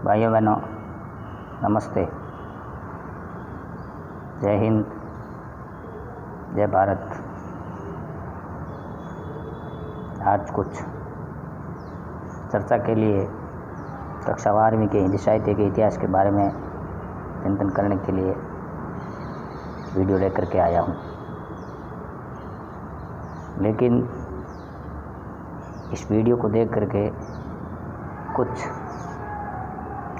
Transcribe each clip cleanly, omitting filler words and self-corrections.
भाइयों बहनों, नमस्ते। जय हिंद, जय भारत। आज कुछ चर्चा के लिए कक्षा 12वीं के हिंदी साहित्य के इतिहास के बारे में चिंतन करने के लिए वीडियो लेकर के आया हूँ। लेकिन इस वीडियो को देख करके कुछ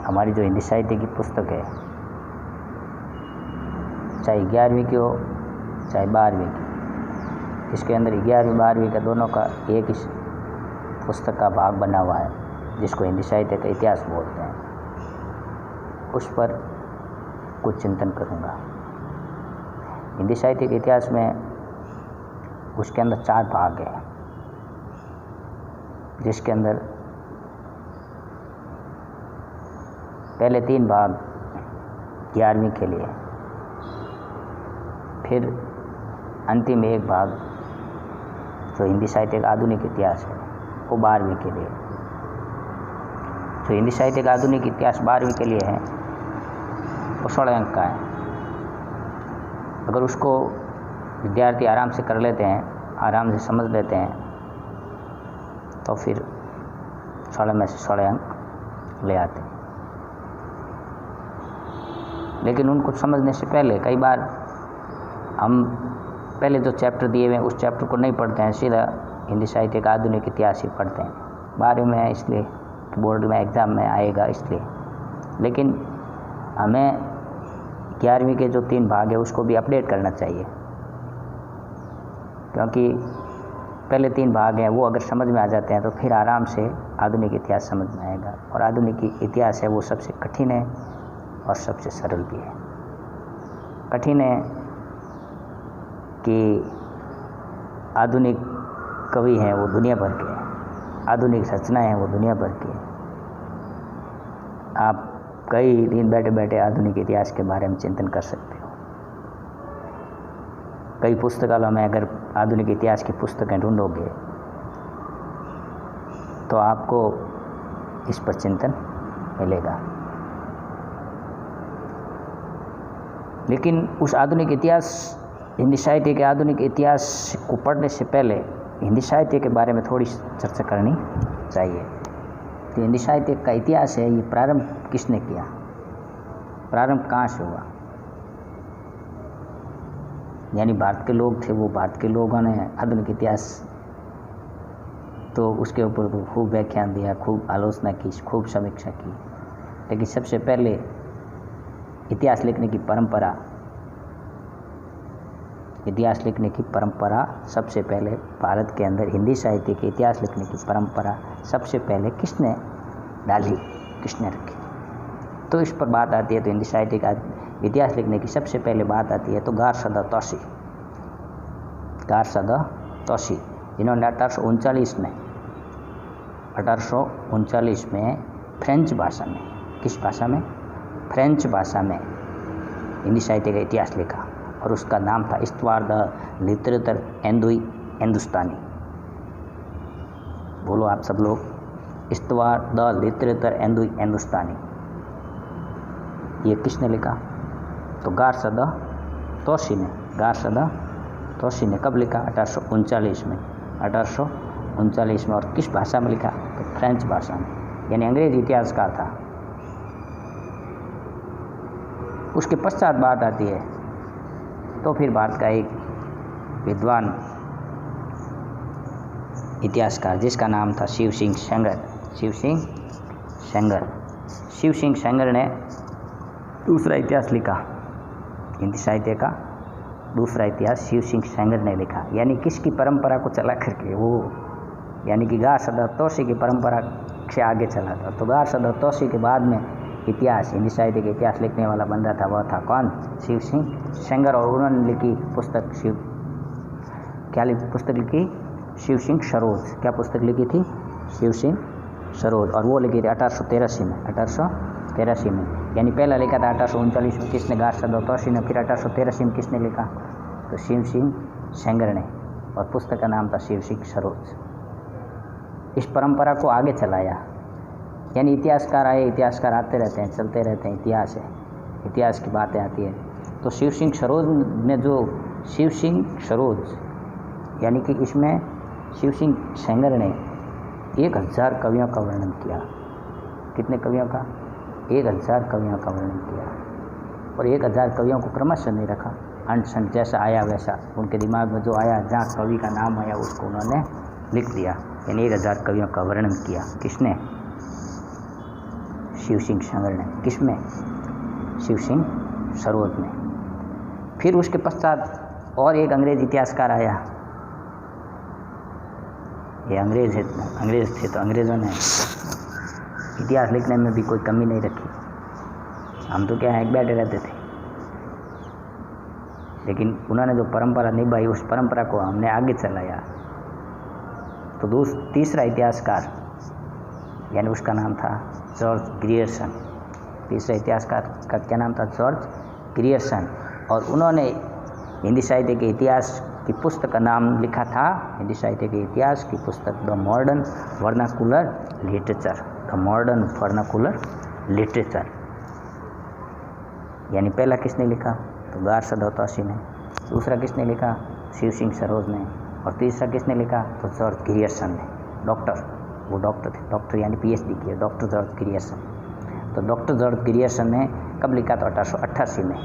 हमारी जो हिंदी साहित्य की पुस्तक है, चाहे 11वीं की हो चाहे 12वीं की, इसके अंदर 11वीं 12वीं का दोनों का एक ही पुस्तक का भाग बना हुआ है, जिसको हिंदी साहित्य का इतिहास बोलते हैं। उस पर कुछ चिंतन करूँगा। हिंदी साहित्य के इतिहास में उसके अंदर 4 भाग हैं, जिसके अंदर पहले 3 भाग 11वीं के लिए, फिर अंतिम एक भाग जो हिंदी साहित्य का आधुनिक इतिहास है वो 12वीं के लिए। जो हिंदी साहित्य का आधुनिक इतिहास 12वीं के लिए है वो 16 अंक का है। अगर उसको विद्यार्थी आराम से कर लेते हैं, आराम से समझ लेते हैं, तो फिर 16 में से 16 अंक ले आते हैं। लेकिन उनको समझने से पहले कई बार हम पहले जो चैप्टर दिए हुए हैं उस चैप्टर को नहीं पढ़ते हैं, सीधा हिंदी साहित्य का आधुनिक इतिहास ही पढ़ते हैं। 12वीं में है इसलिए, बोर्ड में एग्ज़ाम में आएगा इसलिए। लेकिन हमें 11वीं के जो 3 भाग है उसको भी अपडेट करना चाहिए, क्योंकि पहले 3 भाग हैं वो अगर समझ में आ जाते हैं तो फिर आराम से आधुनिक इतिहास समझ में आएगा। और आधुनिक इतिहास है वो सबसे कठिन है और सबसे सरल भी है। कठिन है कि आधुनिक कवि हैं वो दुनिया भर के हैं, आधुनिक रचनाएं हैं वो दुनिया भर की हैं। आप कई दिन बैठे बैठे आधुनिक इतिहास के बारे में चिंतन कर सकते हो। कई पुस्तकालयों में अगर आधुनिक इतिहास की पुस्तकें ढूंढोगे तो आपको इस पर चिंतन मिलेगा। लेकिन उस आधुनिक इतिहास, हिंदी साहित्य के आधुनिक इतिहास को पढ़ने से पहले हिंदी साहित्य के बारे में थोड़ी चर्चा करनी चाहिए। तो हिंदी साहित्य का इतिहास है, ये प्रारंभ किसने किया, प्रारंभ कहाँ से हुआ। यानी भारत के लोग थे, वो भारत के लोगों ने आधुनिक इतिहास तो उसके ऊपर तो खूब व्याख्यान दिया, खूब आलोचना की, खूब समीक्षा की। लेकिन सबसे पहले इतिहास लिखने की परंपरा, इतिहास लिखने की परंपरा सबसे पहले भारत के अंदर हिंदी साहित्य के इतिहास लिखने की परंपरा सबसे पहले किसने डाली, किसने रखी। तो इस पर बात आती है तो हिंदी साहित्य का इतिहास लिखने की सबसे पहले बात आती है तो गारसदा तौसी, गारसदा तौसी, जिन्होंने 1839 में फ्रेंच भाषा में, किस भाषा में, फ्रेंच भाषा में हिंदी साहित्य का इतिहास लिखा। और उसका नाम था हिस्toire de littérature हिंदुस्तानी। बोलो आप सब लोग, हिस्toire de littérature हिंदुस्तानी। ये किसने लिखा? तो गारसदा तौसी ने, गारसदा तौसी ने कब लिखा? 1839 में, 1839 में। और किस भाषा में लिखा? तो फ्रेंच भाषा में, यानी अंग्रेज इतिहासकार था। उसके पश्चात बात आती है तो फिर भारत का एक विद्वान इतिहासकार जिसका नाम था शिव सिंह सेंगर, शिव सिंह सेंगर ने दूसरा इतिहास लिखा। हिंदी साहित्य का दूसरा इतिहास शिव सिंह सेंगर ने लिखा। यानी किसकी परंपरा को चला करके वो, यानी कि गारसदा तौसी की परंपरा से आगे चला था। तो गारसदा तौसी के बाद में इतिहास, हिंदी साहित्य के इतिहास लिखने वाला बंदा था, वह था कौन? शिव सिंह सेंगर। और उन्होंने लिखी पुस्तक पुस्तक लिखी? शिव सिंह सरोज। क्या पुस्तक लिखी थी? शिव सिंह सरोज। और वो लिखी थी 1883 में, 1883 में। यानी पहला लिखा था 1839 में किसने? गारसदा तौसी ने। फिर 1883 में किसने लिखा? तो शिव सिंह सेंगर ने। और पुस्तक का नाम था शिव सिंह सरोज। इस परंपरा को आगे चलाया यानी इतिहासकार आए, इतिहासकार आते रहते हैं, चलते रहते हैं, इतिहास है, इतिहास की बातें आती है। तो शिव सिंह सरोज ने जो शिव सिंह सरोज यानी कि इसमें शिव सिंह सेंगर ने 1000 कवियों का वर्णन किया। कितने कवियों का? 1000 कवियों का वर्णन किया। और 1000 कवियों को क्रमशः नहीं रखा, अंट संट जैसा आया वैसा उनके दिमाग में जो आया, जहाँ कवि का नाम आया उसको उन्होंने लिख दिया। यानी 1000 कवियों का वर्णन किया। किसने? शिव सिंह सेंगर ने। किसमें? शिव सिंह सरोज ने। फिर उसके पश्चात और एक अंग्रेज इतिहासकार आया। ये अंग्रेज थे तो अंग्रेज़ों ने इतिहास लिखने में भी कोई कमी नहीं रखी। हम तो क्या है, एक बैठे रहते थे, लेकिन उन्होंने जो परंपरा निभाई उस परंपरा को हमने आगे चलाया। तो तीसरा इतिहासकार यानी उसका नाम था जॉर्ज ग्रियर्सन। तीसरा इतिहासकार का क्या नाम था? George Grierson. और उन्होंने हिंदी साहित्य के इतिहास की पुस्तक का नाम लिखा था, हिंदी साहित्य के इतिहास की पुस्तक the modern vernacular literature. The modern vernacular literature. यानी पहला किसने लिखा? तो गार्सा दत्तासी ने। दूसरा किसने लिखा? शिव सिंह सरोज ने। और तीसरा किसने लिखा? तो जॉर्ज ग्रियर्सन ने। डॉक्टर, वो डॉक्टर थे, डॉक्टर यानी PhD किए, डॉक्टर जॉर्ज ग्रियर्सन। तो डॉक्टर जॉर्ज ग्रियर्सन ने कब लिखा? तो 1888 में,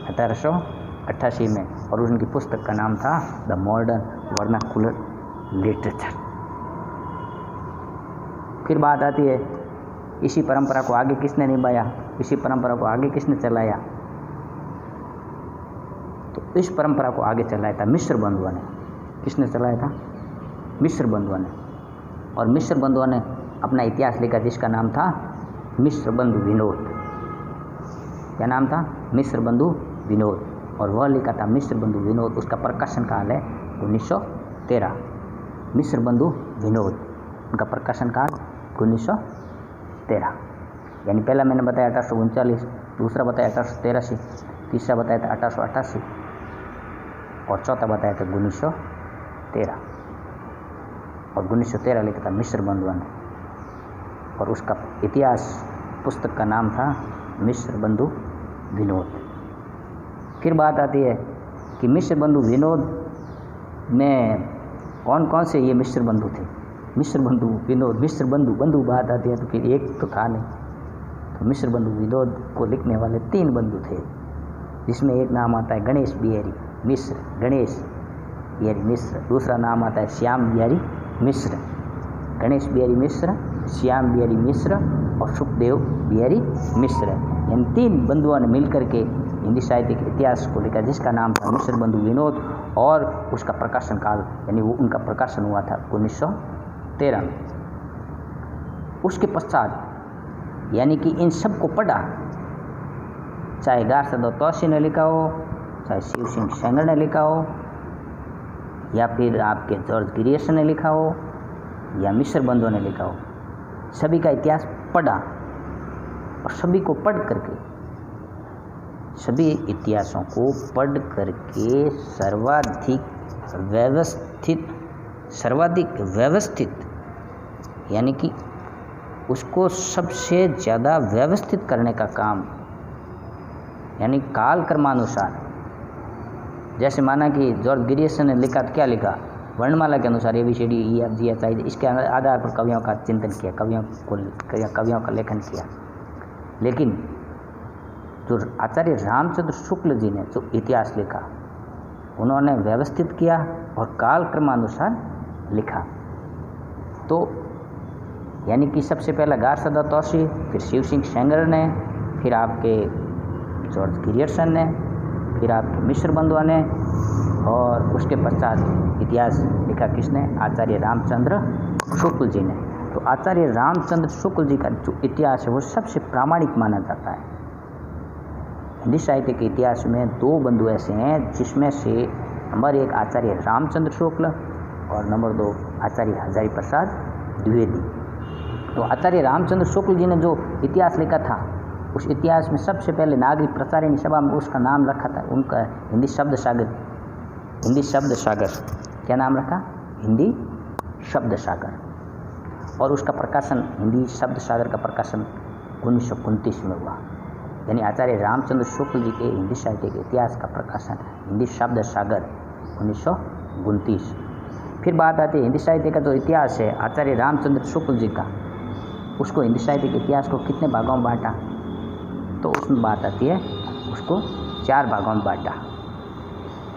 1888 में। और उनकी पुस्तक का नाम था द मॉडर्न वर्नाकुलर लिटरेचर। फिर बात आती है, इसी परंपरा को आगे किसने निभाया, इसी परंपरा को आगे किसने चलाया? तो इस परंपरा को आगे चलाया था मिश्र बंधुओं ने। किसने चलाया था? मिश्र बंधुओं ने। और मिश्र बंधुओं ने अपना इतिहास लिखा जिसका नाम था मिश्र बंधु विनोद। क्या नाम था? मिश्र बंधु विनोद। और वह लिखा था मिश्र बंधु विनोद। उसका प्रकाशन काल है 1913। मिश्र बंधु विनोद, उनका प्रकाशन काल 1913। यानी पहला मैंने बताया 1839, दूसरा बताया 1883, तीसरा बताया था 1888 और चौथा बताया था 1913। और 1913 लिखा था मिश्र बंधुओं ने। और उसका इतिहास पुस्तक का नाम था मिश्र बंधु विनोद। फिर बात आती है कि मिश्र बंधु विनोद में कौन कौन से ये मिश्र बंधु थे? मिश्र बंधु विनोद, मिश्र बंधु बात आती है तो फिर एक तो था नहीं। तो मिश्र बंधु विनोद को लिखने वाले 3 बंधु थे, जिसमें एक नाम आता है गणेश बिहारी मिश्र, गणेश बिहारी मिश्र। दूसरा नाम आता है श्याम बिहारी मिश्र, गणेश बिहारी मिश्र, श्याम बिहारी मिश्र और सुखदेव बिहारी मिश्र। इन 3 बंधुओं ने मिलकर के हिंदी साहित्य के इतिहास को लिखा, जिसका नाम था मिश्र बंधु विनोद। और उसका प्रकाशन काल यानी वो उनका प्रकाशन हुआ था 1913 में। उसके पश्चात यानी कि इन सब को पढ़ा, चाहे गार्सा दत्तासी ने लिखा हो, चाहे शिव सिंह सेंगर ने लिखा हो, या फिर आपके जॉर्ज ग्रियर्सन ने लिखा हो, या मिश्र बंधुओं ने लिखा हो, सभी का इतिहास पढ़ा। और सभी को पढ़ करके, सभी इतिहासों को पढ़ करके सर्वाधिक व्यवस्थित यानी कि उसको सबसे ज़्यादा व्यवस्थित करने का काम, यानी काल क्रमानुसार। जैसे माना कि जॉर्ज ग्रियर्सन ने लिखा तो क्या लिखा? वर्णमाला के अनुसार ABCD EFG HI, इसके आधार पर कवियों का चिंतन किया, कवियों का लेखन किया। लेकिन जो आचार्य रामचंद्र शुक्ल जी ने जो इतिहास लिखा, उन्होंने व्यवस्थित किया और काल क्रमानुसार लिखा। तो यानी कि सबसे पहला गार्सा दत्तासी, फिर शिव सिंह सेंगर ने, फिर आपके जॉर्ज ग्रियर्सन ने, फिर आपके मिश्र बंधुओं ने, और उसके पश्चात इतिहास लिखा किसने? आचार्य रामचंद्र शुक्ल जी ने। तो आचार्य रामचंद्र शुक्ल जी का जो इतिहास है वो सबसे प्रामाणिक माना जाता है। हिंदी साहित्य के इतिहास में 2 बंधु ऐसे हैं जिसमें से नंबर 1 आचार्य रामचंद्र शुक्ल और नंबर 2 आचार्य हजारी प्रसाद द्विवेदी। तो आचार्य रामचंद्र शुक्ल जी ने जो इतिहास लिखा था, उस इतिहास में सबसे पहले नागरिक प्रचारिणी सभा में उसका नाम रखा था, उनका हिंदी शब्द सागर। क्या नाम रखा? हिंदी शब्द सागर। और उसका प्रकाशन हिंदी शब्द सागर का प्रकाशन 1929 में हुआ। यानी आचार्य रामचंद्र शुक्ल जी के हिंदी साहित्य के इतिहास का प्रकाशन हिंदी शब्द सागर 1929। फिर बात आती है हिंदी साहित्य का जो इतिहास है आचार्य रामचंद्र शुक्ल जी का, उसको हिंदी साहित्य के इतिहास को कितने भागों में बांटा, तो उसमें बात आती है उसको 4 भागों में बांटा।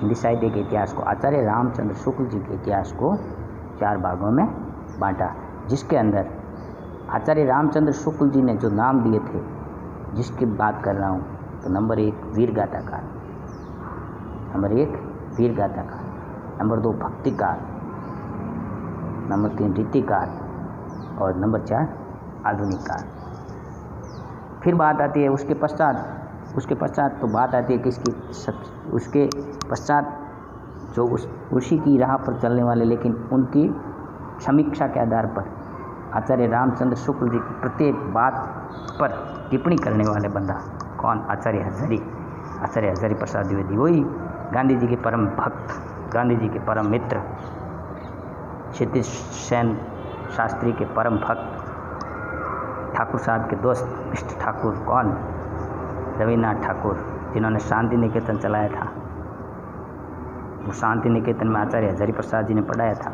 हिंदी साहित्य के इतिहास को आचार्य रामचंद्र शुक्ल जी के इतिहास को 4 भागों में बांटा, जिसके अंदर आचार्य रामचंद्र शुक्ल जी ने जो नाम दिए थे, जिसकी बात कर रहा हूँ, तो नंबर 1 वीर गाथा काल, नंबर 1 वीर गाथा काल, नंबर 2 भक्ति काल, नंबर 3 रीति काल और नंबर 4 आधुनिक काल। फिर बात आती है उसके पश्चात तो बात आती है किसकी, उसके पश्चात जो उसी की राह पर चलने वाले लेकिन उनकी समीक्षा के आधार पर आचार्य रामचंद्र शुक्ल जी की प्रत्येक बात पर टिप्पणी करने वाले बंदा कौन, आचार्य हजारी प्रसाद द्विवेदी, वही गांधी जी के परम भक्त, गांधी जी के परम मित्र, क्षितिज सेन शास्त्री के परम भक्त, ठाकुर साहब के दोस्त इष्ट ठाकुर कौन, रविन्द्रनाथ ठाकुर, जिन्होंने शांति निकेतन चलाया था। वो शांति निकेतन में आचार्य हजारी प्रसाद जी ने पढ़ाया था।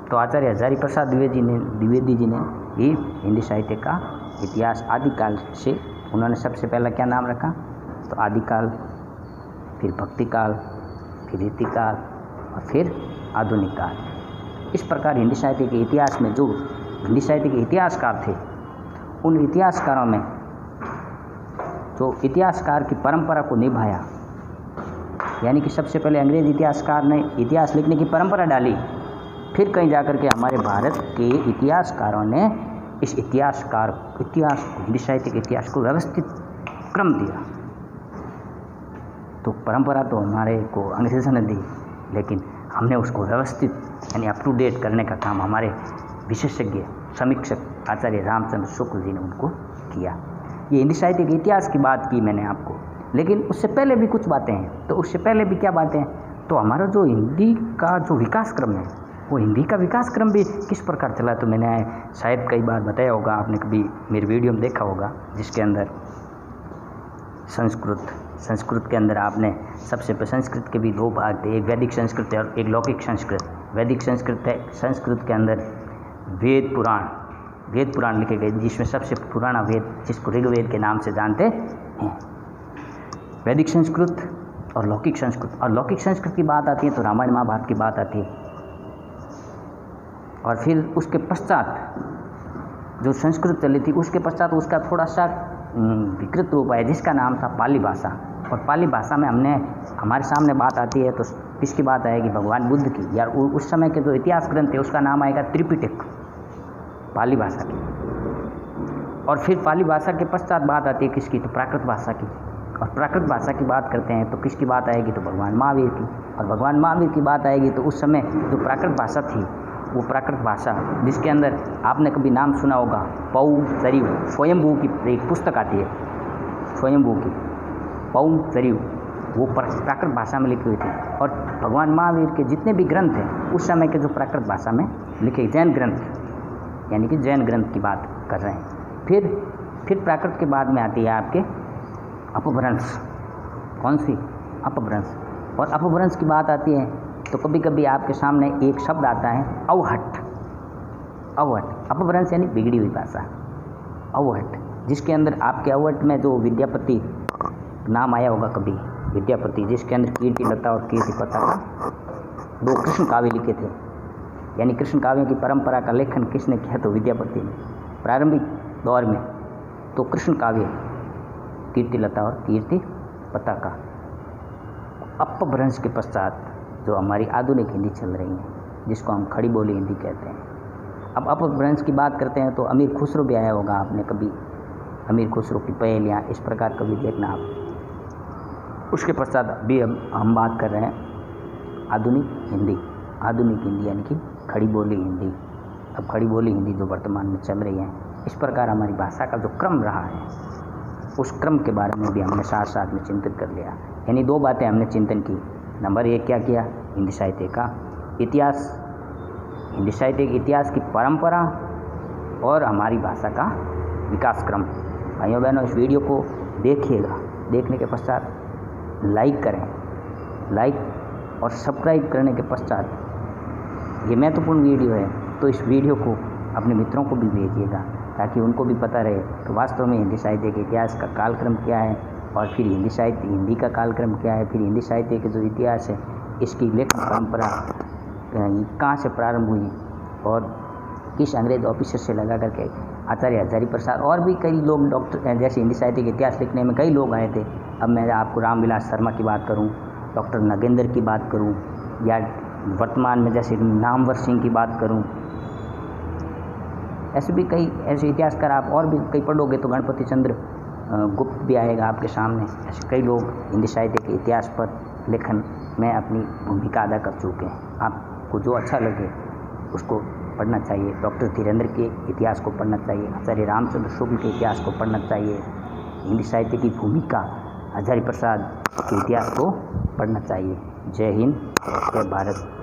तो आचार्य हजारी प्रसाद द्विवेदी जी ने भी हिंदी साहित्य का इतिहास आदिकाल से, उन्होंने सबसे पहला क्या नाम रखा, तो आदिकाल, फिर भक्ति काल, फिर रीति काल और फिर आधुनिक काल। इस प्रकार हिंदी साहित्य के इतिहास में जो हिंदी साहित्य के इतिहासकार थे, उन इतिहासकारों में जो इतिहासकार की परंपरा को निभाया, यानी कि सबसे पहले अंग्रेज इतिहासकार ने इतिहास लिखने की परंपरा डाली, फिर कहीं जाकर के हमारे भारत के इतिहासकारों ने इस इतिहास हिंदी साहित्य के इतिहास को व्यवस्थित क्रम दिया। तो परंपरा तो हमारे को अंग्रेजों ने दी, लेकिन हमने उसको व्यवस्थित यानी अप टू डेट करने का काम हमारे विशेषज्ञ समीक्षक आचार्य रामचंद्र शुक्ल जी ने उनको किया। ये हिंदी साहित्य के इतिहास की बात की मैंने आपको, लेकिन उससे पहले भी कुछ बातें हैं। तो उससे पहले भी क्या बातें हैं, तो हमारा जो हिंदी का जो विकास क्रम है, वो हिंदी का विकास क्रम भी किस प्रकार चला, तो मैंने शायद कई बार बताया होगा, आपने कभी मेरे वीडियो में देखा होगा, जिसके अंदर संस्कृत के अंदर आपने सबसे पहले संस्कृत के भी 2 भाग थे, एक वैदिक संस्कृत है और एक लौकिक संस्कृत। वैदिक संस्कृत के अंदर वेद पुराण लिखे गए, जिसमें सबसे पुराना वेद जिसको ऋग्वेद के नाम से जानते हैं। वैदिक संस्कृत और लौकिक संस्कृत, और लौकिक संस्कृत की बात आती है तो रामायण महाभारत की बात आती है। और फिर उसके पश्चात जो संस्कृत चली थी, उसके पश्चात उसका थोड़ा सा विकृत रूप आया, जिसका नाम था पाली भाषा। और पाली भाषा में हमारे सामने बात आती है तो किसकी बात आएगी, भगवान बुद्ध की, या उस समय के जो इतिहास ग्रंथ थे उसका नाम आएगा त्रिपिटक, पाली भाषा की। और फिर पाली भाषा के पश्चात बात आती है किसकी, तो प्राकृत भाषा की। और प्राकृत भाषा की बात करते हैं तो किसकी बात आएगी, तो भगवान महावीर की। और भगवान महावीर की बात आएगी तो उस समय जो प्राकृत भाषा थी, वो प्राकृत भाषा जिसके अंदर आपने कभी नाम सुना होगा पऊ सरयू, स्वयंभू की एक पुस्तक आती है, स्वयंभू की पऊ सरयू, वो प्राकृत भाषा में लिखी हुई थी। और भगवान महावीर के जितने भी ग्रंथ हैं उस समय के जो प्राकृत भाषा में लिखे जैन ग्रंथ, यानी कि जैन ग्रंथ की बात कर रहे हैं। फिर प्राकृत के बाद में आती है आपके अपभ्रंश। कौन सी, अपभ्रंश। और अपभ्रंश की बात आती है तो कभी कभी आपके सामने एक शब्द आता है अवहट। अपभ्रंश यानी बिगड़ी हुई भाषा, अवहट, जिसके अंदर आपके अवहट में जो विद्यापति नाम आया होगा कभी, विद्यापति, जिसके अंदर कीर्ति लता और कीर्ति पता का 2 कृष्ण काव्य लिखे थे। यानी कृष्ण काव्यों की परंपरा का लेखन किसने किया, तो विद्यापति ने प्रारंभिक दौर में। तो कृष्ण काव्य कीर्ति लता और कीर्ति पता का। अपभ्रंश के पश्चात जो हमारी आधुनिक हिंदी चल रही है, जिसको हम खड़ी बोली हिंदी कहते हैं। अब अपभ्रंश की बात करते हैं तो अमीर खुसरो भी आया होगा, आपने कभी अमीर खुसरो की पहेलियाँ इस प्रकार कभी देखना आप। उसके पश्चात भी हम बात कर रहे हैं आधुनिक हिंदी यानी कि खड़ी बोली हिंदी। अब खड़ी बोली हिंदी जो वर्तमान में चल रही है, इस प्रकार हमारी भाषा का जो क्रम रहा है, उस क्रम के बारे में भी हमने साथ साथ में चिंतन कर लिया। यानी 2 बातें हमने चिंतन की। नंबर 1 क्या किया, हिंदी साहित्य का इतिहास, हिंदी साहित्य के इतिहास की परंपरा और हमारी भाषा का विकास क्रम। भाइयों बहनों, इस वीडियो को देखिएगा, देखने के पश्चात लाइक करें, लाइक और सब्सक्राइब करने के पश्चात ये महत्वपूर्ण वीडियो है तो इस वीडियो को अपने मित्रों को भी भेजिएगा ताकि उनको भी पता रहे कि वास्तव में हिंदी साहित्य के इतिहास का कालक्रम क्या है और फिर हिंदी का कालक्रम क्या है, फिर हिंदी साहित्य के जो इतिहास है इसकी लेखन परंपरा कहाँ से प्रारंभ हुई और किस अंग्रेज ऑफिसर से लगा करके आचार्य हजारी प्रसाद और भी कई लोग डॉक्टर जैसे हिंदी साहित्य के इतिहास लिखने में कई लोग आए थे। अब मैं आपको रामविलास शर्मा की बात करूं, डॉक्टर नगेंद्र की बात करूं या वर्तमान में जैसे नामवर सिंह की बात करूं, ऐसे भी कई ऐसे इतिहासकार आप और भी कई पढ़ोगे तो गणपति चंद्र गुप्त भी आएगा आपके सामने। ऐसे कई लोग हिंदी साहित्य के इतिहास पर लेखन में अपनी भूमिका अदा कर चुके हैं। आपको जो अच्छा लगे उसको पढ़ना चाहिए। डॉक्टर धीरेन्द्र के इतिहास को पढ़ना चाहिए, आचार्य रामचंद्र शुक्ल के इतिहास को पढ़ना चाहिए, हिंदी साहित्य की भूमिका हजारी प्रसाद के इतिहास को पढ़ना चाहिए। जय हिंद, जय भारत।